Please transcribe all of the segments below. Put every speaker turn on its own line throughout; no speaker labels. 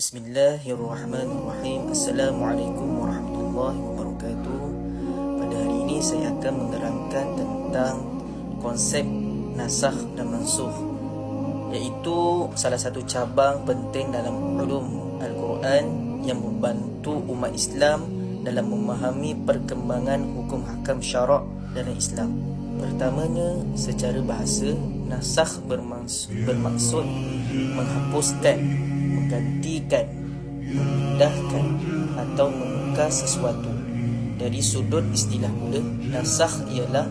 Bismillahirrahmanirrahim. Assalamualaikum warahmatullahi wabarakatuh. Pada hari ini saya akan menerangkan tentang konsep nasakh dan mansukh, iaitu salah satu cabang penting dalam ulum Al-Quran yang membantu umat Islam dalam memahami perkembangan hukum hakam syarak dalam Islam. Pertamanya, secara bahasa, nasakh bermaksud menghapuskan, menggantikan, memindahkan atau menukar sesuatu. Dari sudut istilah pula, nasakh ialah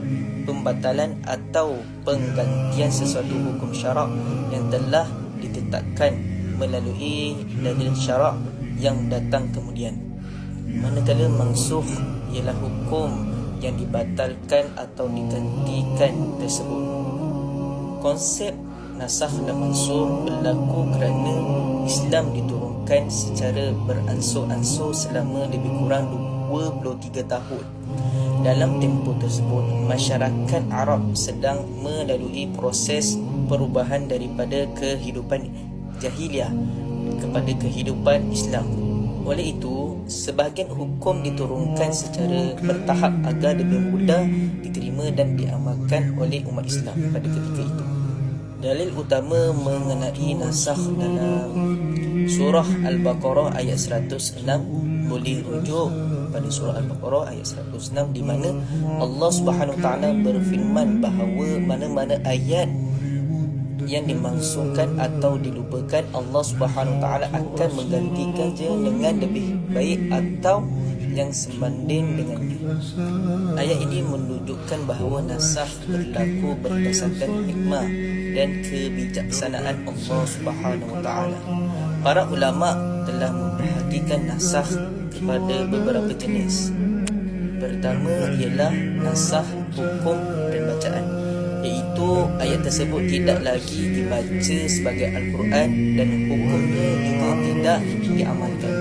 pembatalan atau penggantian sesuatu hukum syarak yang telah ditetapkan melalui dalil syarak yang datang kemudian. Manakala mansukh ialah hukum yang dibatalkan atau digantikan tersebut. Konsep nasakh dan mansukh berlaku kerana Islam diturunkan secara beransur-ansur selama lebih kurang 23 tahun. Dalam tempoh tersebut, masyarakat Arab sedang melalui proses perubahan daripada kehidupan jahiliah kepada kehidupan Islam. Oleh itu, sebahagian hukum diturunkan secara bertahap agar lebih mudah diterima dan diamalkan oleh umat Islam pada ketika itu. Dalil utama mengenai nasakh dalam surah Al-Baqarah ayat 106 boleh rujuk pada surah Al-Baqarah ayat 106, di mana Allah Subhanahu Wa Taala berfirman bahawa mana-mana ayat yang dimaksudkan atau dilupakan, Allah Subhanahu Wa Taala akan menggantikannya dengan lebih baik atau yang sebanding dengannya. Ayat ini menunjukkan bahawa nasakh berlaku berdasarkan hikmah dan kebijaksanaan Allah Subhanahu Wa Taala. Para ulama telah membahagikan nasakh kepada beberapa jenis. Pertama ialah nasakh hukum dan bacaan, iaitu ayat tersebut tidak lagi dibaca sebagai Al-Quran dan hukumnya juga tidak diamalkan.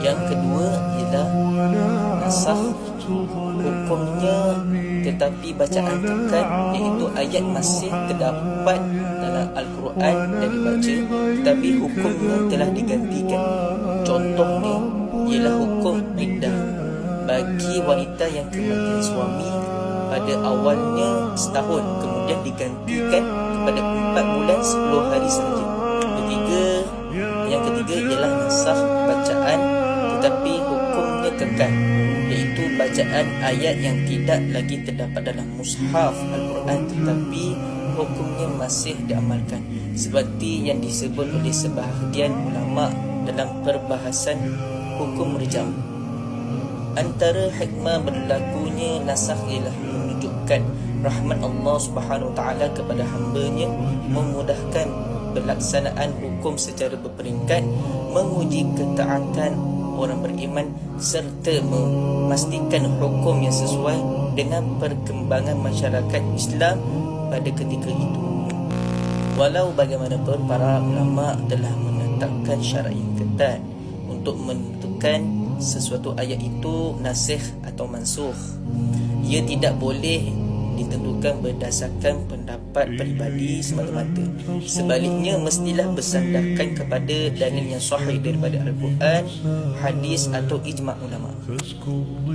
Yang kedua ialah nasakh hukumnya tetapi bacaan kekal, iaitu ayat masih terdapat dalam Al-Quran dan dibaca tetapi hukumnya telah digantikan. Contohnya ialah hukum iddah bagi wanita yang kematian suami pada awalnya setahun, kemudian digantikan kepada 4 bulan 10 hari sahaja. Yang ketiga ialah nasakh bacaan tetapi hukumnya kekal, iaitu bacaan ayat yang tidak lagi terdapat dalam mushaf Al-Quran tetapi hukumnya masih diamalkan, seperti yang disebut oleh sebahagian ulama dalam perbahasan hukum rejam. Antara hikmah berlakunya nasakh ialah menunjukkan rahmat Allah Subhanahu Wa Taala kepada hamba-Nya, memudahkan pelaksanaan hukum secara berperingkat, menguji ketaatan orang beriman serta memastikan hukum yang sesuai dengan perkembangan masyarakat Islam pada ketika itu. Walau bagaimanapun, para ulama telah menetapkan syarat yang ketat untuk menentukan sesuatu ayat itu nasikh atau mansukh. Ia tidak boleh ditentukan berdasarkan pendapat peribadi semata-mata. Sebaliknya, mestilah bersandarkan kepada dalil yang sahih daripada Al-Quran, hadis atau ijma' ulama.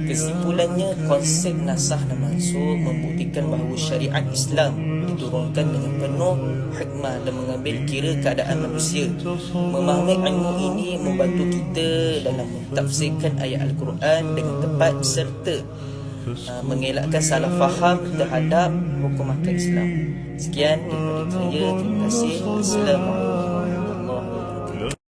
Kesimpulannya, konsep nasakh dan mansukh membuktikan bahawa syariat Islam diturunkan dengan penuh hikmah dan mengambil kira keadaan manusia. Memahami ilmu ini membantu kita dalam mentafsirkan ayat Al-Quran dengan tepat serta mengelakkan salah faham terhadap hukum hakam Islam. Sekian daripada saya. Terima kasih. Assalamualaikum.